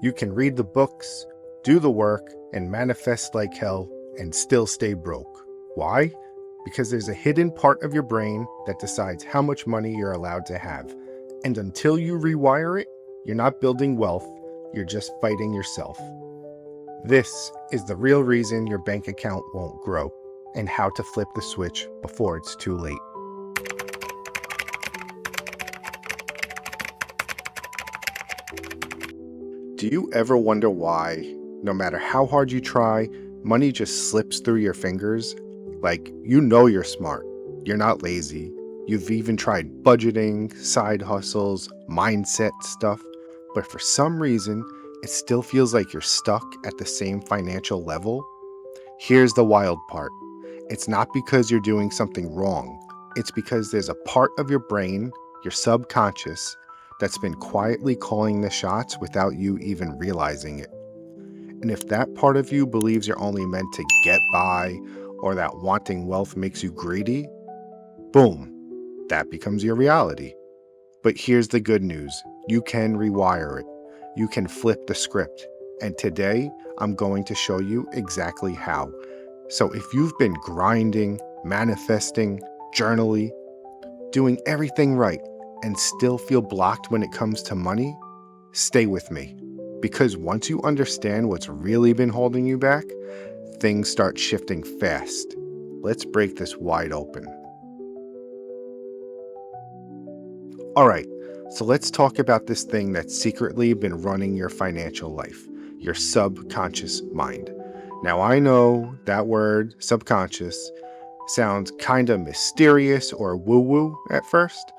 You can read the books, do the work, and manifest like hell and still stay broke. Why? Because there's a hidden part of your brain that decides how much money you're allowed to have. And until you rewire it, you're not building wealth, you're just fighting yourself. This is the real reason your bank account won't grow, and how to flip the switch before it's too late. Do you ever wonder why, no matter how hard you try, money just slips through your fingers? Like, you know you're smart, you're not lazy, you've even tried budgeting, side hustles, mindset stuff, but for some reason, it still feels like you're stuck at the same financial level? Here's the wild part. It's not because you're doing something wrong. It's because there's a part of your brain, your subconscious, that's been quietly calling the shots without you even realizing it. And if that part of you believes you're only meant to get by, or that wanting wealth makes you greedy, boom, that becomes your reality. But here's the good news. You can rewire it. You can flip the script. And today, I'm going to show you exactly how. So if you've been grinding, manifesting, journaling, doing everything right, and still feel blocked when it comes to money, stay with me. Because once you understand what's really been holding you back, things start shifting fast. Let's break this wide open. All right, so let's talk about this thing that's secretly been running your financial life, your subconscious mind. Now, I know that word, subconscious, sounds kind of mysterious or woo-woo at first,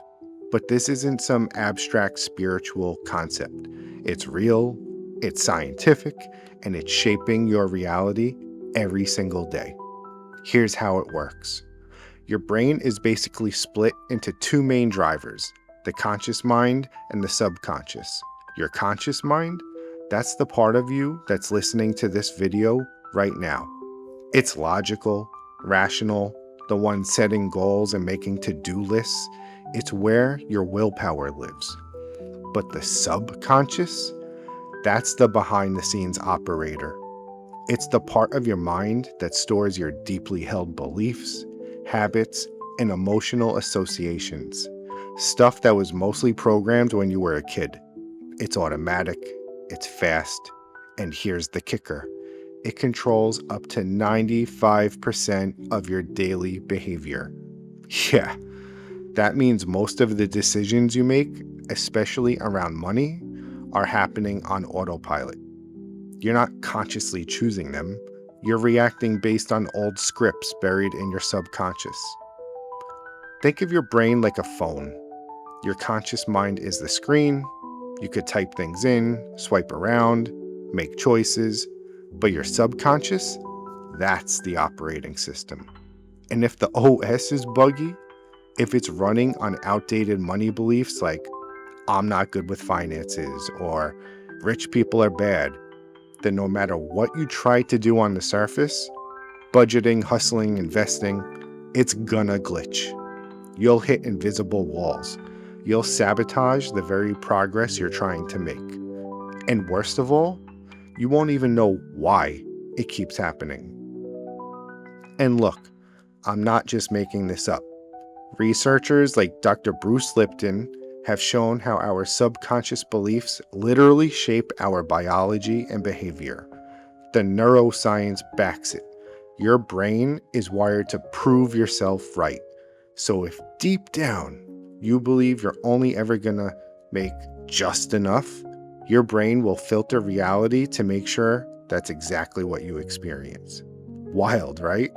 but this isn't some abstract spiritual concept. It's real, it's scientific, and it's shaping your reality every single day. Here's how it works. Your brain is basically split into two main drivers, the conscious mind and the subconscious. Your conscious mind, that's the part of you that's listening to this video right now. It's logical, rational, the one setting goals and making to-do lists. It's where your willpower lives. But the subconscious, that's the behind-the-scenes operator. It's the part of your mind that stores your deeply held beliefs, habits, and emotional associations. Stuff that was mostly programmed when you were a kid. It's automatic, it's fast, and here's the kicker. It controls up to 95% of your daily behavior. Yeah. That means most of the decisions you make, especially around money, are happening on autopilot. You're not consciously choosing them. You're reacting based on old scripts buried in your subconscious. Think of your brain like a phone. Your conscious mind is the screen. You could type things in, swipe around, make choices, but your subconscious, that's the operating system. And if the OS is buggy, if it's running on outdated money beliefs like, I'm not good with finances, or rich people are bad, then no matter what you try to do on the surface, budgeting, hustling, investing, it's gonna glitch. You'll hit invisible walls. You'll sabotage the very progress you're trying to make. And worst of all, you won't even know why it keeps happening. And look, I'm not just making this up. Researchers like Dr. Bruce Lipton have shown how our subconscious beliefs literally shape our biology and behavior. The neuroscience backs it. Your brain is wired to prove yourself right. So if deep down you believe you're only ever gonna make just enough, your brain will filter reality to make sure that's exactly what you experience. Wild, right?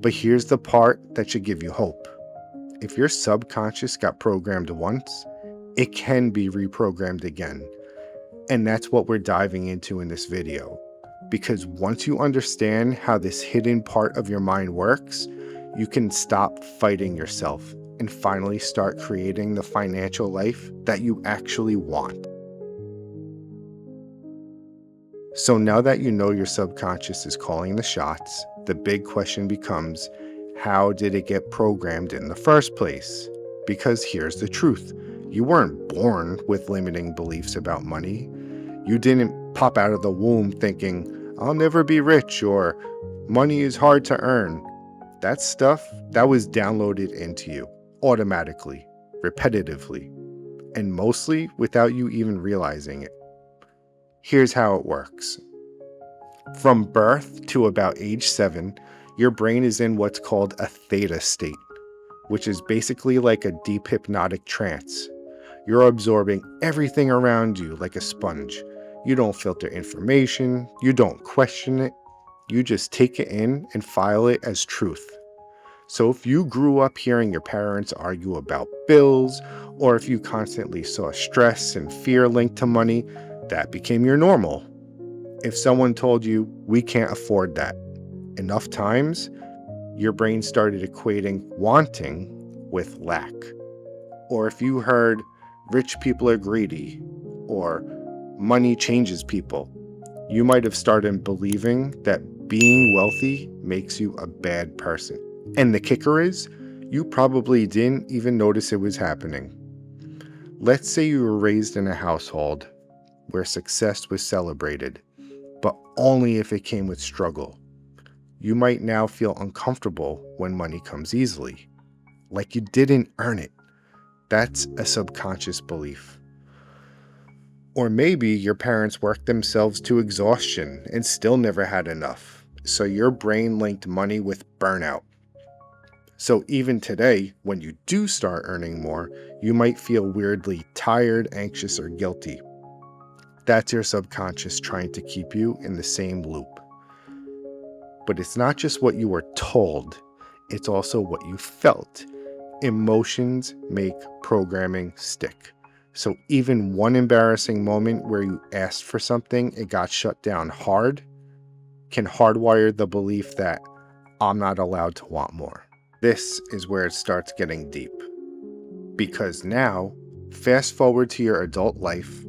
But here's the part that should give you hope. If your subconscious got programmed once, it can be reprogrammed again. And that's what we're diving into in this video. Because once you understand how this hidden part of your mind works, you can stop fighting yourself and finally start creating the financial life that you actually want. So now that you know your subconscious is calling the shots, the big question becomes, how did it get programmed in the first place? Because here's the truth. You weren't born with limiting beliefs about money. You didn't pop out of the womb thinking, I'll never be rich or money is hard to earn. That stuff, that was downloaded into you automatically, repetitively, and mostly without you even realizing it. Here's how it works. From birth to about age 7, your brain is in what's called a theta state, which is basically like a deep hypnotic trance. You're absorbing everything around you like a sponge. You don't filter information, you don't question it, you just take it in and file it as truth. So if you grew up hearing your parents argue about bills, or if you constantly saw stress and fear linked to money, that became your normal. If someone told you, we can't afford that, enough times, your brain started equating wanting with lack. Or if you heard, rich people are greedy, or money changes people, you might have started believing that being wealthy makes you a bad person. And the kicker is, you probably didn't even notice it was happening. Let's say you were raised in a household where success was celebrated, but only if it came with struggle. You might now feel uncomfortable when money comes easily, like you didn't earn it. That's a subconscious belief. Or maybe your parents worked themselves to exhaustion and still never had enough, so your brain linked money with burnout. So even today, when you do start earning more, you might feel weirdly tired, anxious, or guilty. That's your subconscious trying to keep you in the same loop. But it's not just what you were told, it's also what you felt. Emotions make programming stick. So even one embarrassing moment where you asked for something, it got shut down hard, can hardwire the belief that I'm not allowed to want more. This is where it starts getting deep. Because now, fast forward to your adult life,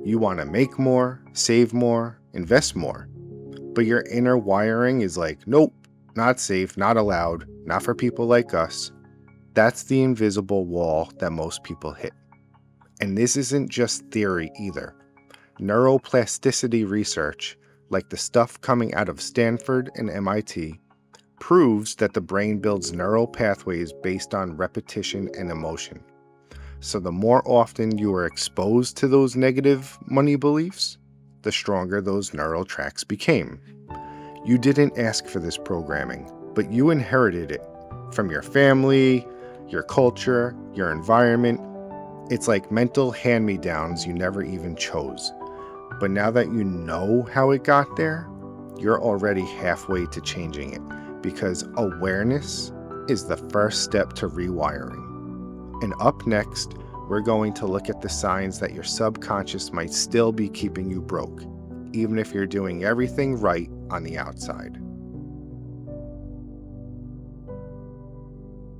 you want to make more, save more, invest more. But your inner wiring is like, nope, not safe, not allowed, not for people like us. That's the invisible wall that most people hit. And this isn't just theory either. Neuroplasticity research, like the stuff coming out of Stanford and MIT, proves that the brain builds neural pathways based on repetition and emotion. So the more often you are exposed to those negative money beliefs, the stronger those neural tracks became. You didn't ask for this programming, but you inherited it from your family, your culture, your environment. It's like mental hand-me-downs you never even chose. But now that you know how it got there, you're already halfway to changing it, because awareness is the first step to rewiring. And up next, we're going to look at the signs that your subconscious might still be keeping you broke, even if you're doing everything right on the outside.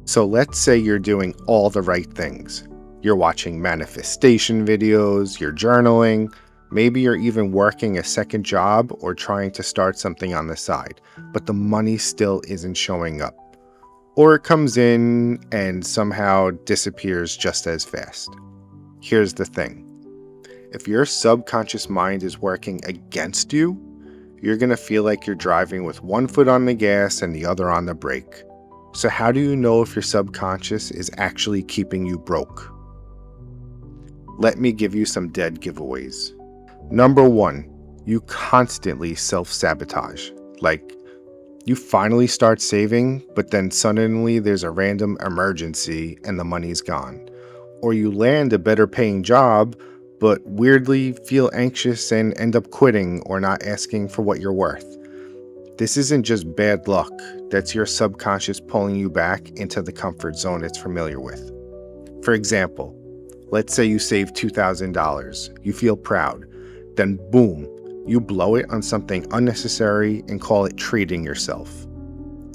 So let's say you're doing all the right things. You're watching manifestation videos, you're journaling, maybe you're even working a second job or trying to start something on the side, but the money still isn't showing up. Or it comes in and somehow disappears just as fast. Here's the thing. If your subconscious mind is working against you, you're going to feel like you're driving with one foot on the gas and the other on the brake. So how do you know if your subconscious is actually keeping you broke? Let me give you some dead giveaways. Number 1, you constantly self-sabotage. Like, you finally start saving, but then suddenly there's a random emergency and the money's gone. Or you land a better paying job, but weirdly feel anxious and end up quitting or not asking for what you're worth. This isn't just bad luck, that's your subconscious pulling you back into the comfort zone it's familiar with. For example, let's say you save $2,000, you feel proud, then boom, you blow it on something unnecessary and call it treating yourself.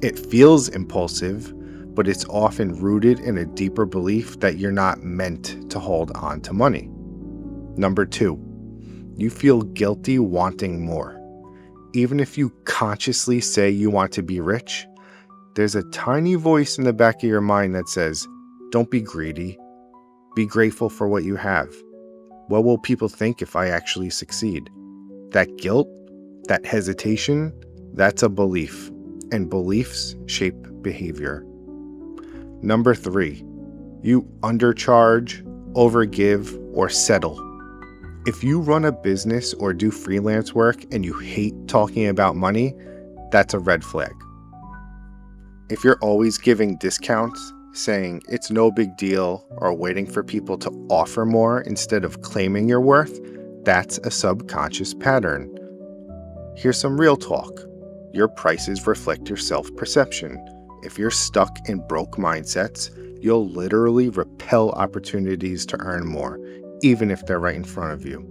It feels impulsive, but it's often rooted in a deeper belief that you're not meant to hold on to money. Number 2, you feel guilty wanting more. Even if you consciously say you want to be rich, there's a tiny voice in the back of your mind that says, don't be greedy. Be grateful for what you have. What will people think if I actually succeed? That guilt, that hesitation, that's a belief, and beliefs shape behavior. Number 3, you undercharge, overgive, or settle. If you run a business or do freelance work and you hate talking about money, that's a red flag. If you're always giving discounts, saying it's no big deal, or waiting for people to offer more instead of claiming your worth, that's a subconscious pattern. Here's some real talk. Your prices reflect your self-perception. If you're stuck in broke mindsets, you'll literally repel opportunities to earn more, even if they're right in front of you.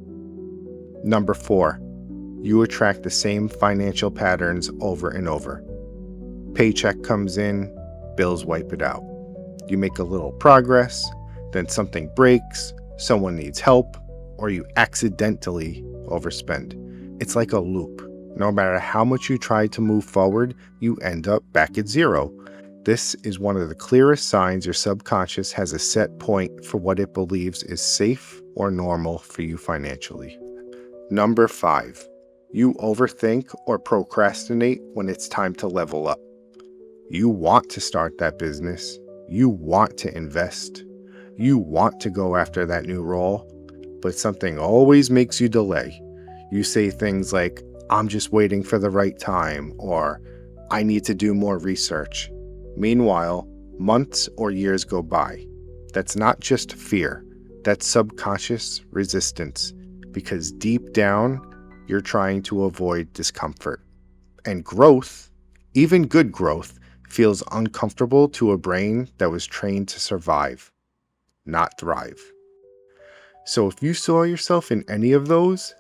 Number 4, you attract the same financial patterns over and over. Paycheck comes in, bills wipe it out. You make a little progress, then something breaks, someone needs help, or you accidentally overspend. It's like a loop. No matter how much you try to move forward, you end up back at zero. This is one of the clearest signs your subconscious has a set point for what it believes is safe or normal for you financially. Number 5, you overthink or procrastinate when it's time to level up. You want to start that business. You want to invest. You want to go after that new role, but something always makes you delay. You say things like, I'm just waiting for the right time, or I need to do more research. Meanwhile, months or years go by. That's not just fear. That's subconscious resistance, because deep down, you're trying to avoid discomfort. And growth, even good growth, feels uncomfortable to a brain that was trained to survive, not thrive. So if you saw yourself in any of those,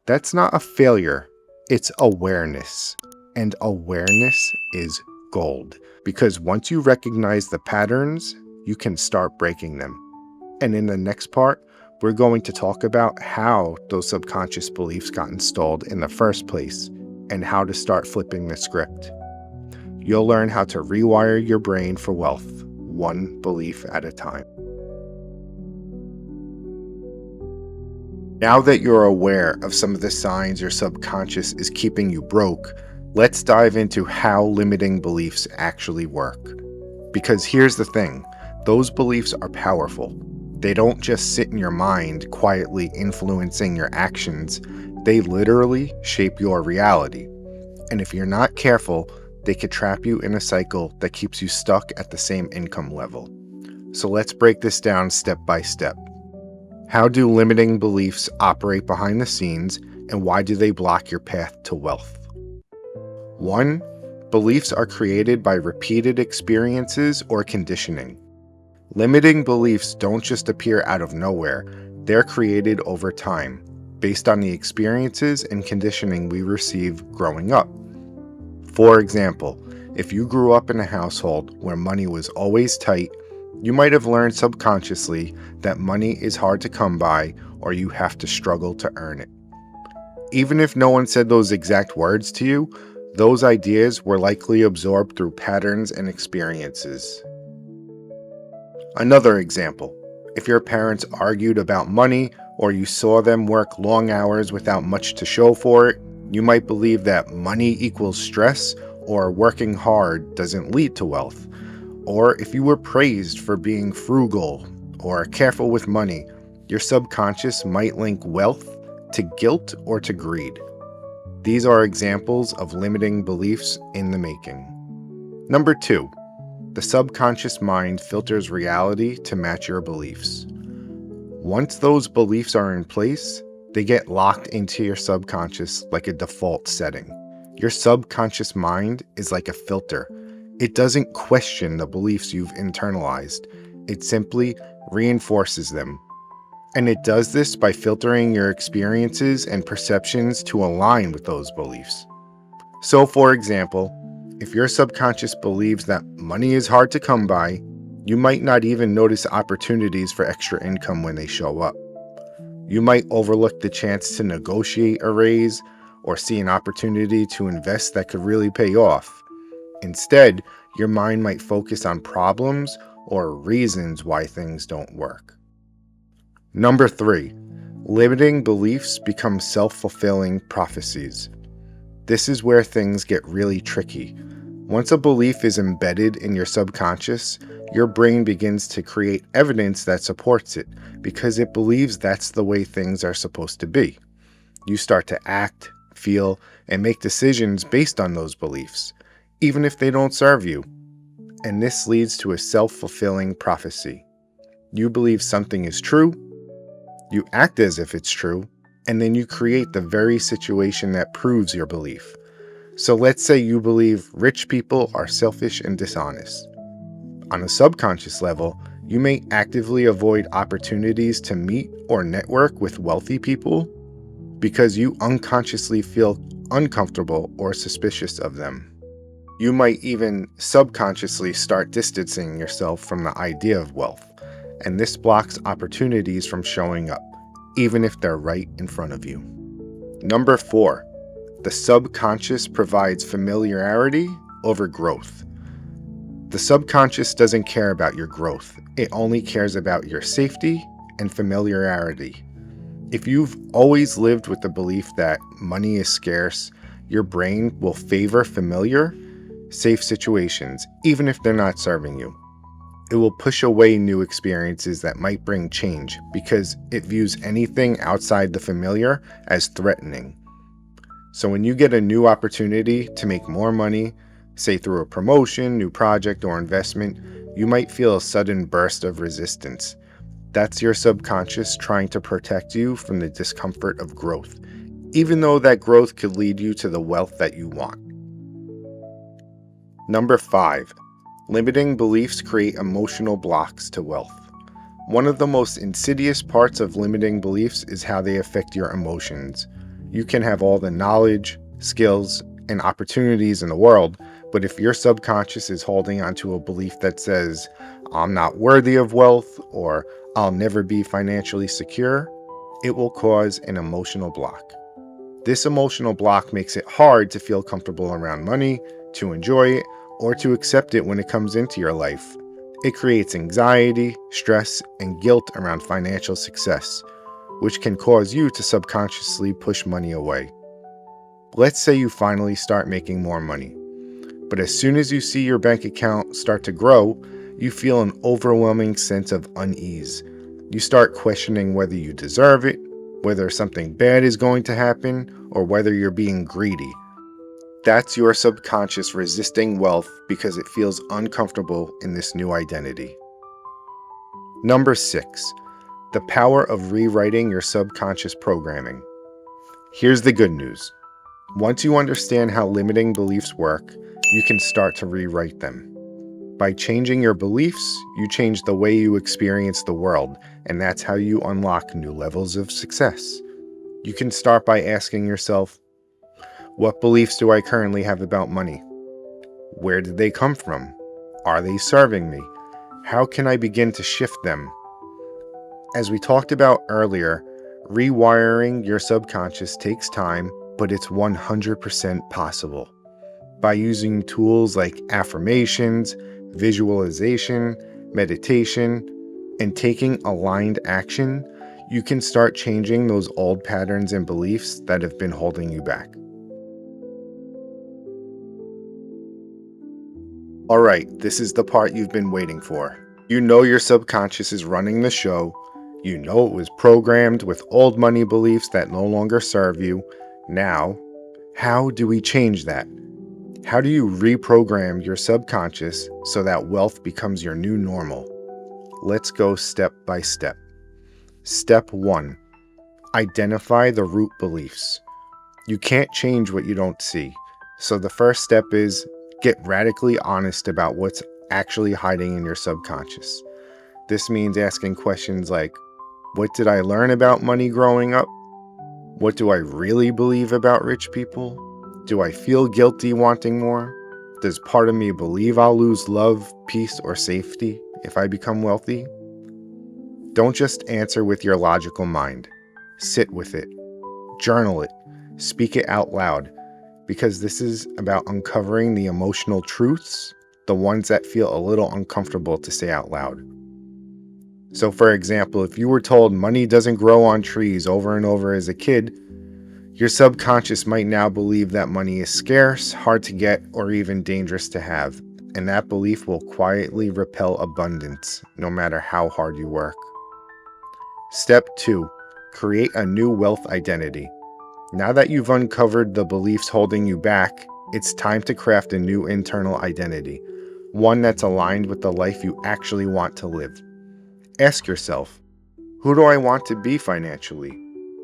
that's not a failure, it's awareness. And awareness is gold, because once you recognize the patterns, you can start breaking them. And in the next part, we're going to talk about how those subconscious beliefs got installed in the first place and how to start flipping the script. You'll learn how to rewire your brain for wealth, one belief at a time. Now that you're aware of some of the signs your subconscious is keeping you broke, let's dive into how limiting beliefs actually work. Because here's the thing, those beliefs are powerful. They don't just sit in your mind, quietly influencing your actions. They literally shape your reality. And if you're not careful, they could trap you in a cycle that keeps you stuck at the same income level. So let's break this down step by step. How do limiting beliefs operate behind the scenes, and why do they block your path to wealth? 1. Beliefs are created by repeated experiences or conditioning. Limiting beliefs don't just appear out of nowhere, they're created over time, based on the experiences and conditioning we receive growing up. For example, if you grew up in a household where money was always tight, you might have learned subconsciously that money is hard to come by, or you have to struggle to earn it. Even if no one said those exact words to you, those ideas were likely absorbed through patterns and experiences. Another example, if your parents argued about money, or you saw them work long hours without much to show for it, you might believe that money equals stress, or working hard doesn't lead to wealth. Or if you were praised for being frugal or careful with money, your subconscious might link wealth to guilt or to greed. These are examples of limiting beliefs in the making. Number 2, the subconscious mind filters reality to match your beliefs. Once those beliefs are in place, they get locked into your subconscious like a default setting. Your subconscious mind is like a filter. It doesn't question the beliefs you've internalized. It simply reinforces them. And it does this by filtering your experiences and perceptions to align with those beliefs. So, for example, if your subconscious believes that money is hard to come by, you might not even notice opportunities for extra income when they show up. You might overlook the chance to negotiate a raise or see an opportunity to invest that could really pay off. Instead, your mind might focus on problems or reasons why things don't work. Number 3, Limiting beliefs become self-fulfilling prophecies. This is where things get really tricky. Once a belief is embedded in your subconscious, your brain begins to create evidence that supports it because it believes that's the way things are supposed to be. You start to act, feel, and make decisions based on those beliefs, even if they don't serve you. And this leads to a self-fulfilling prophecy. You believe something is true, you act as if it's true, and then you create the very situation that proves your belief. So let's say you believe rich people are selfish and dishonest. On a subconscious level, you may actively avoid opportunities to meet or network with wealthy people because you unconsciously feel uncomfortable or suspicious of them. You might even subconsciously start distancing yourself from the idea of wealth, and this blocks opportunities from showing up, even if they're right in front of you. Number 4, the subconscious provides familiarity over growth. The subconscious doesn't care about your growth. It only cares about your safety and familiarity. If you've always lived with the belief that money is scarce, your brain will favor familiar, safe situations, even if they're not serving you. It will push away new experiences that might bring change because it views anything outside the familiar as threatening. So when you get a new opportunity to make more money, say through a promotion, new project, or investment, you might feel a sudden burst of resistance. That's your subconscious trying to protect you from the discomfort of growth, even though that growth could lead you to the wealth that you want. Number 5, limiting beliefs create emotional blocks to wealth. One of the most insidious parts of limiting beliefs is how they affect your emotions. You can have all the knowledge, skills, and opportunities in the world, but if your subconscious is holding onto a belief that says, I'm not worthy of wealth, or I'll never be financially secure, it will cause an emotional block. This emotional block makes it hard to feel comfortable around money, to enjoy it, or to accept it when it comes into your life. It creates anxiety, stress, and guilt around financial success, which can cause you to subconsciously push money away. Let's say you finally start making more money, but as soon as you see your bank account start to grow, you feel an overwhelming sense of unease. You start questioning whether you deserve it, whether something bad is going to happen, or whether you're being greedy. That's your subconscious resisting wealth because it feels uncomfortable in this new identity. Number 6, the power of rewriting your subconscious programming. Here's the good news. Once you understand how limiting beliefs work, you can start to rewrite them. By changing your beliefs, you change the way you experience the world, and that's how you unlock new levels of success. You can start by asking yourself, what beliefs do I currently have about money? Where did they come from? Are they serving me? How can I begin to shift them? As we talked about earlier, rewiring your subconscious takes time, but it's 100% possible. By using tools like affirmations, visualization, meditation, and taking aligned action, you can start changing those old patterns and beliefs that have been holding you back. All right, this is the part you've been waiting for. You know your subconscious is running the show. You know it was programmed with old money beliefs that no longer serve you. Now, how do we change that? How do you reprogram your subconscious so that wealth becomes your new normal? Let's go step by step. Step 1, identify the root beliefs. You can't change what you don't see. So the first step is get radically honest about what's actually hiding in your subconscious. This means asking questions like, what did I learn about money growing up? What do I really believe about rich people? Do I feel guilty wanting more? Does part of me believe I'll lose love, peace, or safety if I become wealthy? Don't just answer with your logical mind. Sit with it. Journal it. Speak it out loud. Because this is about uncovering the emotional truths, the ones that feel a little uncomfortable to say out loud. So, for example, if you were told money doesn't grow on trees over and over as a kid, your subconscious might now believe that money is scarce, hard to get, or even dangerous to have. And that belief will quietly repel abundance, no matter how hard you work. Step 2. Create a new wealth identity. Now that you've uncovered the beliefs holding you back, it's time to craft a new internal identity, one that's aligned with the life you actually want to live. Ask yourself, who do I want to be financially?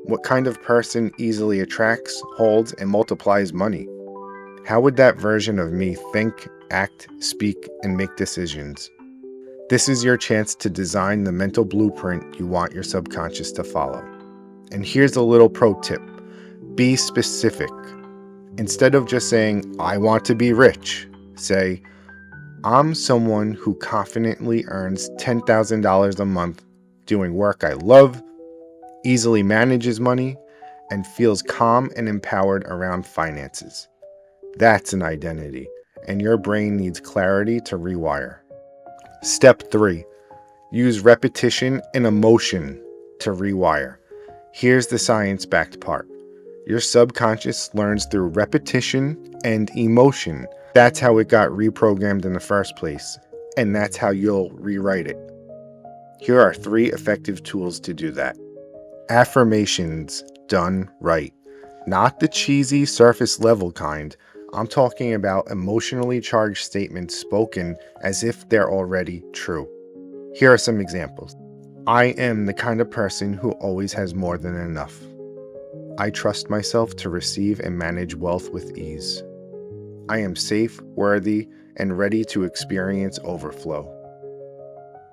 What kind of person easily attracts, holds, and multiplies money? How would that version of me think, act, speak, and make decisions? This is your chance to design the mental blueprint you want your subconscious to follow. And here's a little pro tip. Be specific. Instead of just saying, I want to be rich, say, I'm someone who confidently earns $10,000 a month doing work I love, easily manages money, and feels calm and empowered around finances. That's an identity, and your brain needs clarity to rewire. Step 3. Use repetition and emotion to rewire. Here's the science-backed part. Your subconscious learns through repetition and emotion. That's how it got reprogrammed in the first place, and that's how you'll rewrite it. Here are 3 effective tools to do that. Affirmations done right. Not the cheesy surface level kind. I'm talking about emotionally charged statements spoken as if they're already true. Here are some examples. I am the kind of person who always has more than enough. I trust myself to receive and manage wealth with ease. I am safe, worthy, and ready to experience overflow.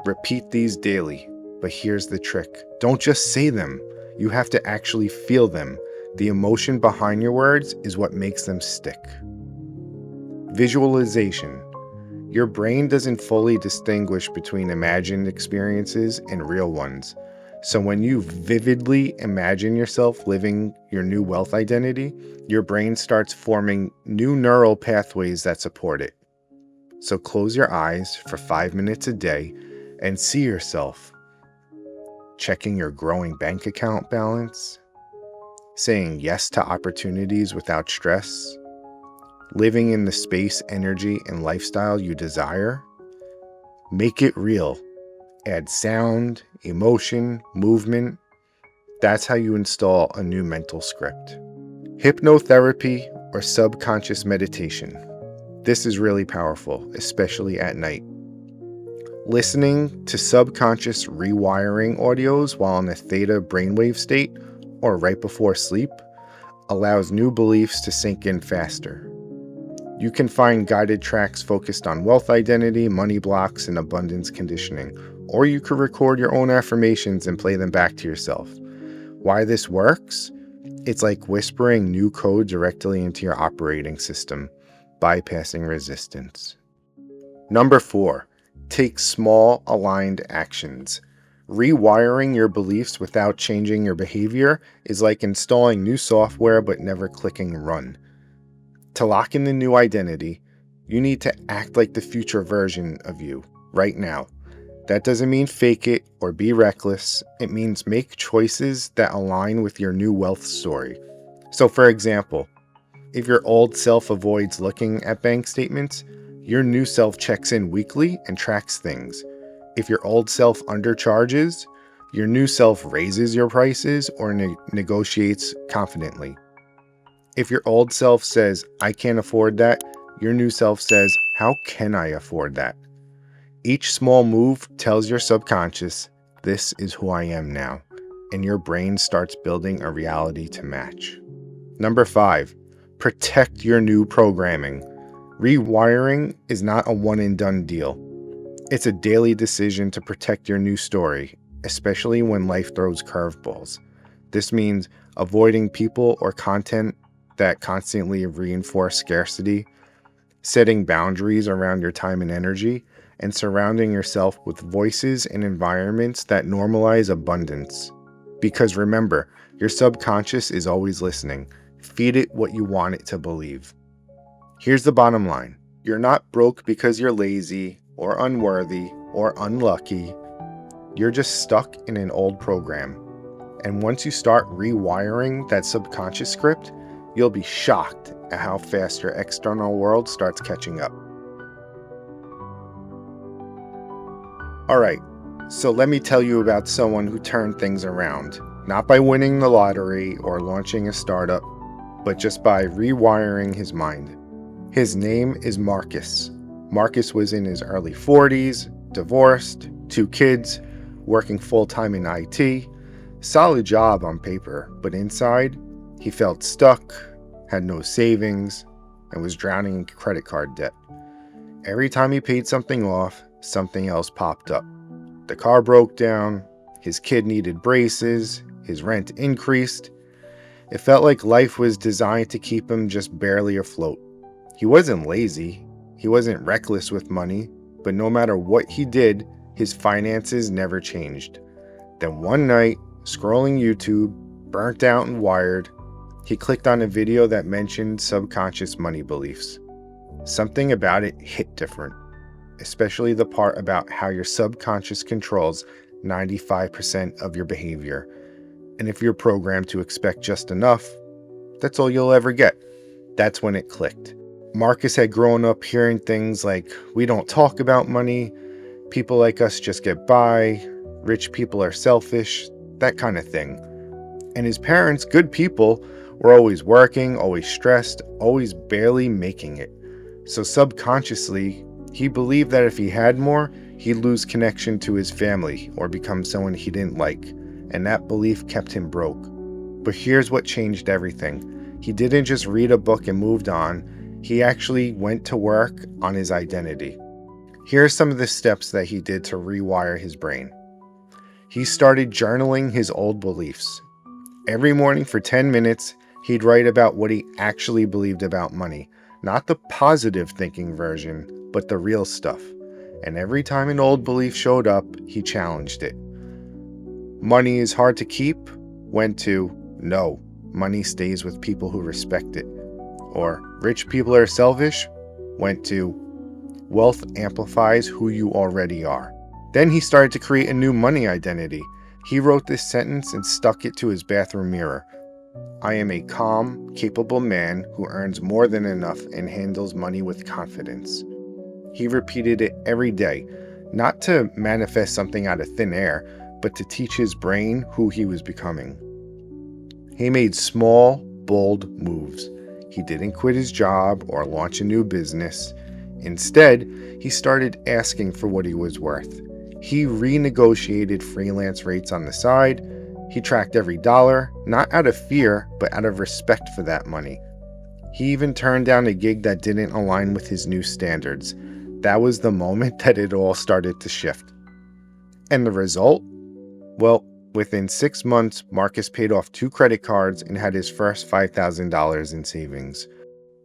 Repeat these daily, but here's the trick. Don't just say them. You have to actually feel them. The emotion behind your words is what makes them stick. Visualization. Your brain doesn't fully distinguish between imagined experiences and real ones. So when you vividly imagine yourself living your new wealth identity, your brain starts forming new neural pathways that support it. So close your eyes for 5 minutes a day and see yourself checking your growing bank account balance, saying yes to opportunities without stress, living in the space, energy, and lifestyle you desire. Make it real. Add sound, emotion, movement. That's how you install a new mental script. Hypnotherapy or subconscious meditation. This is really powerful, especially at night. Listening to subconscious rewiring audios while in a theta brainwave state or right before sleep allows new beliefs to sink in faster. You can find guided tracks focused on wealth identity, money blocks, and abundance conditioning, or you could record your own affirmations and play them back to yourself. Why this works? It's like whispering new code directly into your operating system, bypassing resistance. Number 4, take small, aligned actions. Rewiring your beliefs without changing your behavior is like installing new software but never clicking run. To lock in the new identity, you need to act like the future version of you right now. That doesn't mean fake it or be reckless. It means make choices that align with your new wealth story. So for example, if your old self avoids looking at bank statements, your new self checks in weekly and tracks things. If your old self undercharges, your new self raises your prices or negotiates confidently. If your old self says, I can't afford that, your new self says, how can I afford that? Each small move tells your subconscious, this is who I am now, and your brain starts building a reality to match. Number 5, protect your new programming. Rewiring is not a one and done deal. It's a daily decision to protect your new story, especially when life throws curveballs. This means avoiding people or content that constantly reinforce scarcity, setting boundaries around your time and energy, and surrounding yourself with voices and environments that normalize abundance. Because remember, your subconscious is always listening. Feed it what you want it to believe. Here's the bottom line. You're not broke because you're lazy or unworthy or unlucky. You're just stuck in an old program. And once you start rewiring that subconscious script, you'll be shocked at how fast your external world starts catching up. All right, so let me tell you about someone who turned things around, not by winning the lottery or launching a startup, but just by rewiring his mind. His name is Marcus. Marcus was in his early 40s, divorced, 2 kids, working full-time in IT. Solid job on paper, but inside, he felt stuck, had no savings, and was drowning in credit card debt. Every time he paid something off, something else popped up. The car broke down, his kid needed braces, his rent increased. It felt like life was designed to keep him just barely afloat. He wasn't lazy, he wasn't reckless with money, but no matter what he did, his finances never changed. Then one night, scrolling YouTube, burnt out and wired, he clicked on a video that mentioned subconscious money beliefs. Something about it hit different, especially the part about how your subconscious controls 95% of your behavior. And if you're programmed to expect just enough, that's all you'll ever get. That's when it clicked. Marcus had grown up hearing things like, we don't talk about money, people like us just get by, rich people are selfish, that kind of thing. And his parents, good people, were always working, always stressed, always barely making it. So subconsciously, he believed that if he had more, he'd lose connection to his family or become someone he didn't like. And that belief kept him broke. But here's what changed everything. He didn't just read a book and moved on. He actually went to work on his identity. Here are some of the steps that he did to rewire his brain. He started journaling his old beliefs. Every morning for 10 minutes, he'd write about what he actually believed about money. Not the positive thinking version, but the real stuff. And every time an old belief showed up, he challenged it. Money is hard to keep went to, no, money stays with people who respect it. Or rich people are selfish went to, wealth amplifies who you already are. Then he started to create a new money identity. He wrote this sentence and stuck it to his bathroom mirror. I am a calm, capable man who earns more than enough and handles money with confidence. He repeated it every day, not to manifest something out of thin air, but to teach his brain who he was becoming. He made small, bold moves. He didn't quit his job or launch a new business. Instead, he started asking for what he was worth. He renegotiated freelance rates on the side. He tracked every dollar, not out of fear, but out of respect for that money. He even turned down a gig that didn't align with his new standards. That was the moment that it all started to shift. And the result? Well, within 6 months, Marcus paid off 2 credit cards and had his first $5,000 in savings.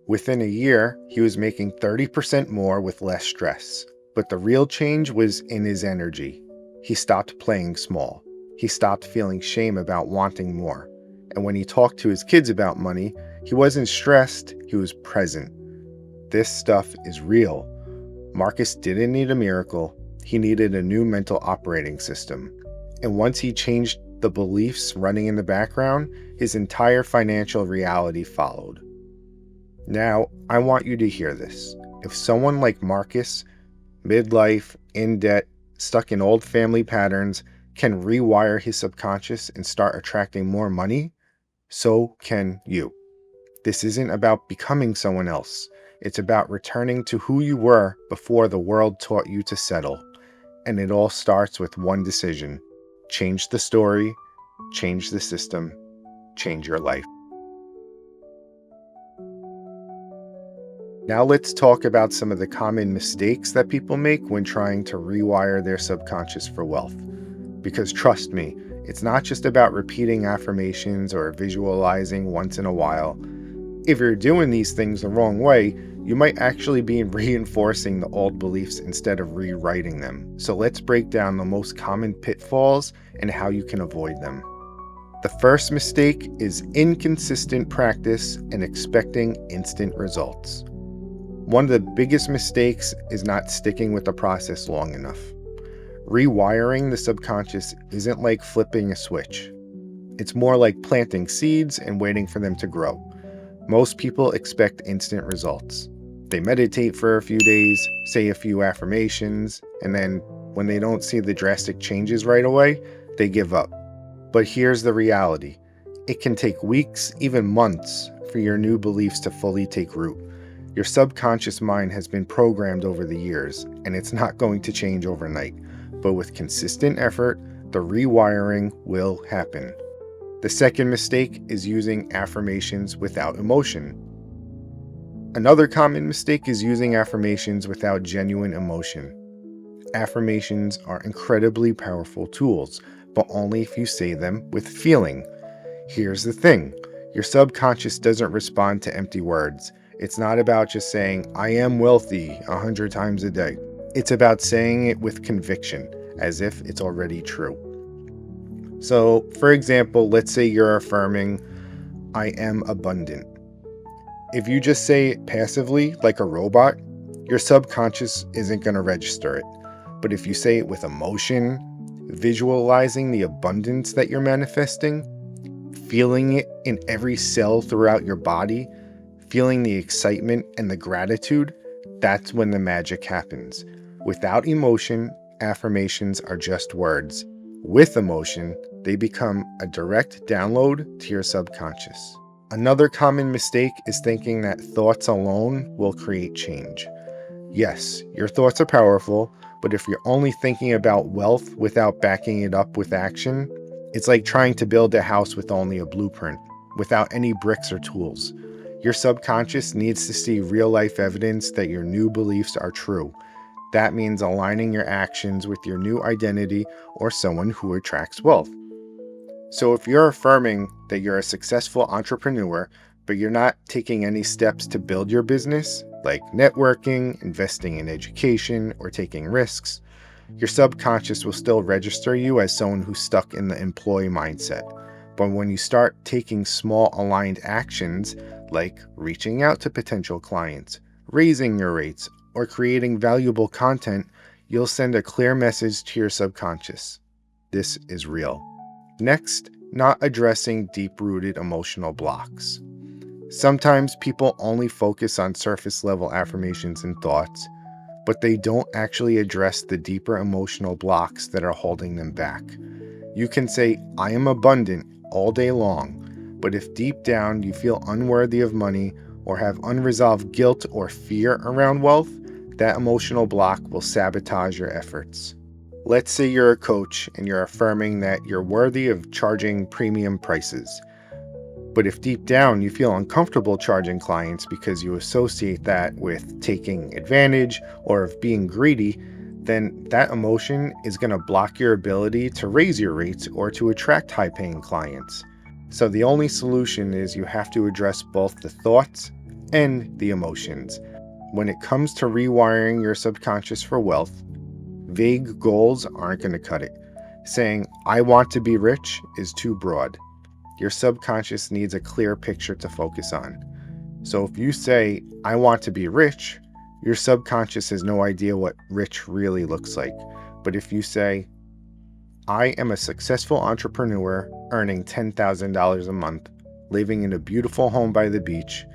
Within a year, he was making 30% more with less stress. But the real change was in his energy. He stopped playing small. He stopped feeling shame about wanting more. And when he talked to his kids about money, he wasn't stressed, he was present. This stuff is real. Marcus didn't need a miracle. He needed a new mental operating system. And once he changed the beliefs running in the background, his entire financial reality followed. Now, I want you to hear this. If someone like Marcus, midlife, in debt, stuck in old family patterns, can rewire his subconscious and start attracting more money, so can you. This isn't about becoming someone else. It's about returning to who you were before the world taught you to settle. And it all starts with one decision. Change the story, change the system, change your life. Now let's talk about some of the common mistakes that people make when trying to rewire their subconscious for wealth. Because trust me, it's not just about repeating affirmations or visualizing once in a while. If you're doing these things the wrong way, you might actually be reinforcing the old beliefs instead of rewriting them. So let's break down the most common pitfalls and how you can avoid them. The first mistake is inconsistent practice and expecting instant results. One of the biggest mistakes is not sticking with the process long enough. Rewiring the subconscious isn't like flipping a switch. It's more like planting seeds and waiting for them to grow. Most people expect instant results. They meditate for a few days, say a few affirmations, and then when they don't see the drastic changes right away, they give up. But here's the reality. It can take weeks, even months, for your new beliefs to fully take root. Your subconscious mind has been programmed over the years, and it's not going to change overnight. But with consistent effort, the rewiring will happen. The second mistake is using affirmations without emotion. Another common mistake is using affirmations without genuine emotion. Affirmations are incredibly powerful tools, but only if you say them with feeling. Here's the thing. Your subconscious doesn't respond to empty words. It's not about just saying, I am wealthy 100 times a day. It's about saying it with conviction, as if it's already true. So, for example, let's say you're affirming, I am abundant. If you just say it passively, like a robot, your subconscious isn't going to register it. But if you say it with emotion, visualizing the abundance that you're manifesting, feeling it in every cell throughout your body, feeling the excitement and the gratitude, that's when the magic happens. Without emotion, affirmations are just words. With emotion, they become a direct download to your subconscious. Another common mistake is thinking that thoughts alone will create change. Yes, your thoughts are powerful, but if you're only thinking about wealth without backing it up with action, it's like trying to build a house with only a blueprint, without any bricks or tools. Your subconscious needs to see real-life evidence that your new beliefs are true. That means aligning your actions with your new identity or someone who attracts wealth. So if you're affirming that you're a successful entrepreneur, but you're not taking any steps to build your business, like networking, investing in education, or taking risks, your subconscious will still register you as someone who's stuck in the employee mindset. But when you start taking small aligned actions, like reaching out to potential clients, raising your rates, or creating valuable content, you'll send a clear message to your subconscious. This is real. Next, not addressing deep-rooted emotional blocks. Sometimes people only focus on surface-level affirmations and thoughts, but they don't actually address the deeper emotional blocks that are holding them back. You can say, I am abundant all day long, but if deep down you feel unworthy of money or have unresolved guilt or fear around wealth, that emotional block will sabotage your efforts. Let's say you're a coach and you're affirming that you're worthy of charging premium prices. But if deep down you feel uncomfortable charging clients because you associate that with taking advantage or of being greedy, then that emotion is going to block your ability to raise your rates or to attract high-paying clients. So the only solution is you have to address both the thoughts and the emotions. When it comes to rewiring your subconscious for wealth, vague goals aren't going to cut it. Saying, I want to be rich is too broad. Your subconscious needs a clear picture to focus on. So if you say, I want to be rich, your subconscious has no idea what rich really looks like. But if you say, I am a successful entrepreneur earning $10,000 a month, living in a beautiful home by the beach,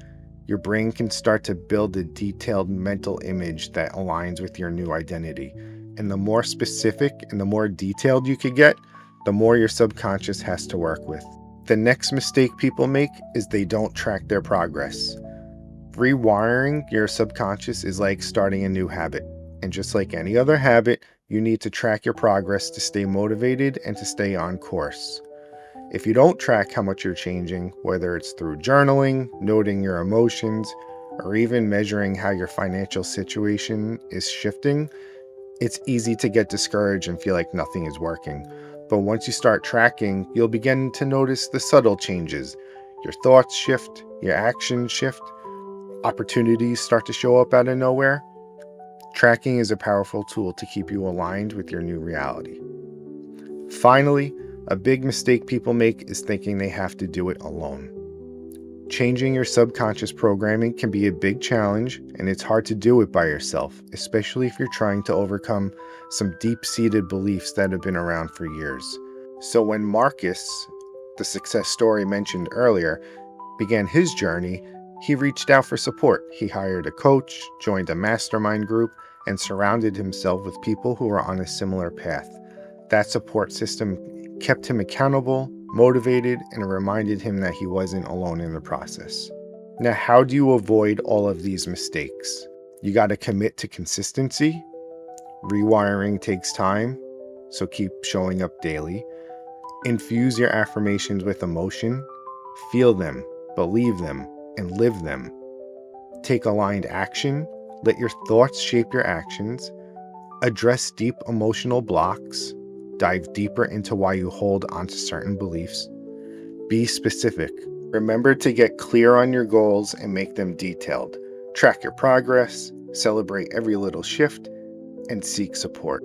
your brain can start to build a detailed mental image that aligns with your new identity. And the more specific and the more detailed you could get, the more your subconscious has to work with. The next mistake people make is they don't track their progress. Rewiring your subconscious is like starting a new habit. And just like any other habit, you need to track your progress to stay motivated and to stay on course. If you don't track how much you're changing, whether it's through journaling, noting your emotions, or even measuring how your financial situation is shifting, it's easy to get discouraged and feel like nothing is working. But once you start tracking, you'll begin to notice the subtle changes. Your thoughts shift, your actions shift, opportunities start to show up out of nowhere. Tracking is a powerful tool to keep you aligned with your new reality. Finally, a big mistake people make is thinking they have to do it alone. Changing your subconscious programming can be a big challenge, and it's hard to do it by yourself, especially if you're trying to overcome some deep-seated beliefs that have been around for years. So when Marcus, the success story mentioned earlier, began his journey, he reached out for support. He hired a coach, joined a mastermind group, and surrounded himself with people who were on a similar path. That support system kept him accountable, motivated, and reminded him that he wasn't alone in the process. Now, how do you avoid all of these mistakes? You got to commit to consistency. Rewiring takes time, so keep showing up daily. Infuse your affirmations with emotion. Feel them, believe them, and live them. Take aligned action. Let your thoughts shape your actions. Address deep emotional blocks. Dive deeper into why you hold onto certain beliefs. Be specific. Remember to get clear on your goals and make them detailed. Track your progress, celebrate every little shift, and seek support.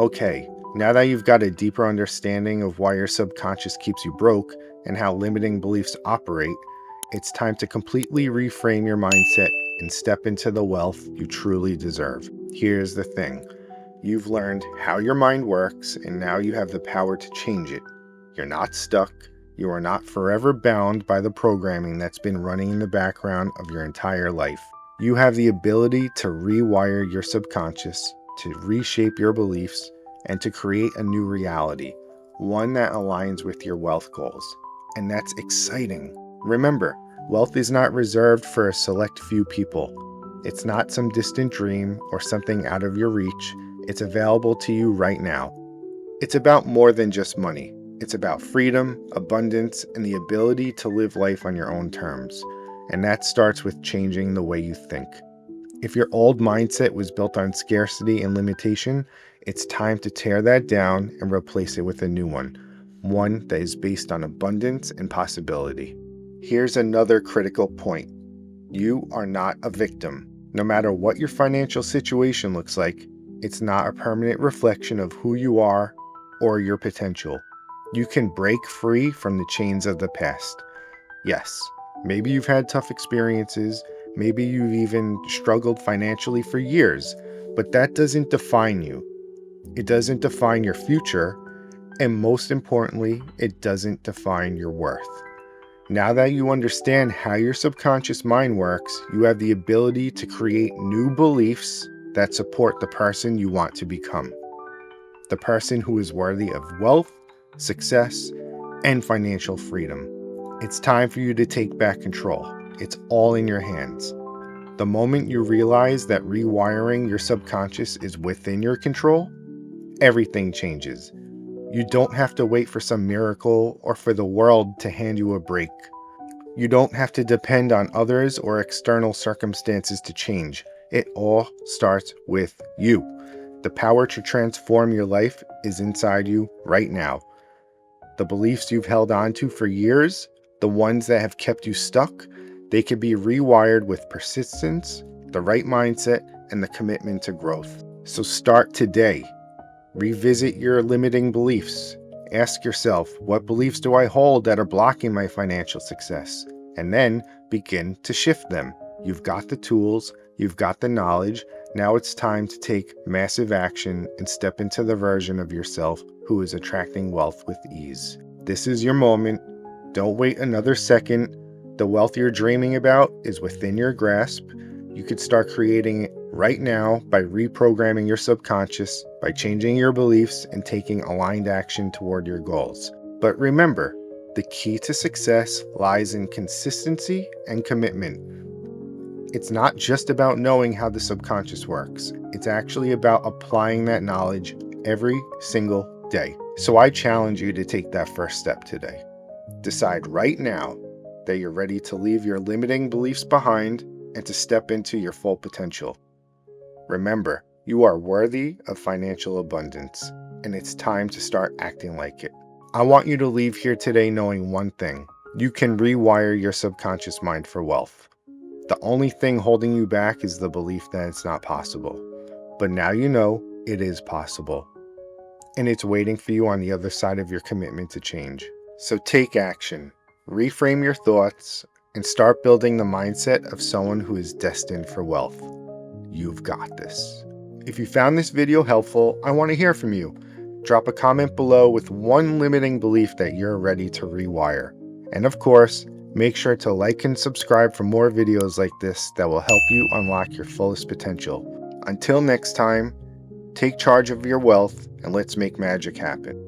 Okay, now that you've got a deeper understanding of why your subconscious keeps you broke and how limiting beliefs operate, it's time to completely reframe your mindset and step into the wealth you truly deserve. Here's the thing. You've learned how your mind works, and now you have the power to change it. You're not stuck. You are not forever bound by the programming that's been running in the background of your entire life. You have the ability to rewire your subconscious, to reshape your beliefs, and to create a new reality, one that aligns with your wealth goals. And that's exciting. Remember, wealth is not reserved for a select few people. It's not some distant dream or something out of your reach. It's available to you right now. It's about more than just money. It's about freedom, abundance, and the ability to live life on your own terms. And that starts with changing the way you think. If your old mindset was built on scarcity and limitation, it's time to tear that down and replace it with a new one that is based on abundance and possibility. Here's another critical point. You are not a victim. No matter what your financial situation looks like, it's not a permanent reflection of who you are or your potential. You can break free from the chains of the past. Yes, maybe you've had tough experiences, maybe you've even struggled financially for years, but that doesn't define you. It doesn't define your future, and most importantly, it doesn't define your worth. Now that you understand how your subconscious mind works, you have the ability to create new beliefs that support the person you want to become. The person who is worthy of wealth, success, and financial freedom. It's time for you to take back control. It's all in your hands. The moment you realize that rewiring your subconscious is within your control, everything changes. You don't have to wait for some miracle or for the world to hand you a break. You don't have to depend on others or external circumstances to change. It all starts with you. The power to transform your life is inside you right now. The beliefs you've held on to for years, the ones that have kept you stuck, they can be rewired with persistence, the right mindset, and the commitment to growth. So start today. Revisit your limiting beliefs. Ask yourself, what beliefs do I hold that are blocking my financial success? And then begin to shift them. You've got the tools, you've got the knowledge. Now it's time to take massive action and step into the version of yourself who is attracting wealth with ease. This is your moment. Don't wait another second. The wealth you're dreaming about is within your grasp. You could start creating it right now by reprogramming your subconscious, by changing your beliefs and taking aligned action toward your goals. But remember, the key to success lies in consistency and commitment. It's not just about knowing how the subconscious works. It's actually about applying that knowledge every single day. So I challenge you to take that first step today. Decide right now that you're ready to leave your limiting beliefs behind and to step into your full potential. Remember, you are worthy of financial abundance, and it's time to start acting like it. I want you to leave here today knowing one thing. You can rewire your subconscious mind for wealth. The only thing holding you back is the belief that it's not possible. But now you know it is possible. And it's waiting for you on the other side of your commitment to change. So take action, reframe your thoughts, and start building the mindset of someone who is destined for wealth. You've got this. If you found this video helpful, I want to hear from you. Drop a comment below with one limiting belief that you're ready to rewire. And of course, make sure to like and subscribe for more videos like this that will help you unlock your fullest potential. Until next time, take charge of your wealth and let's make magic happen.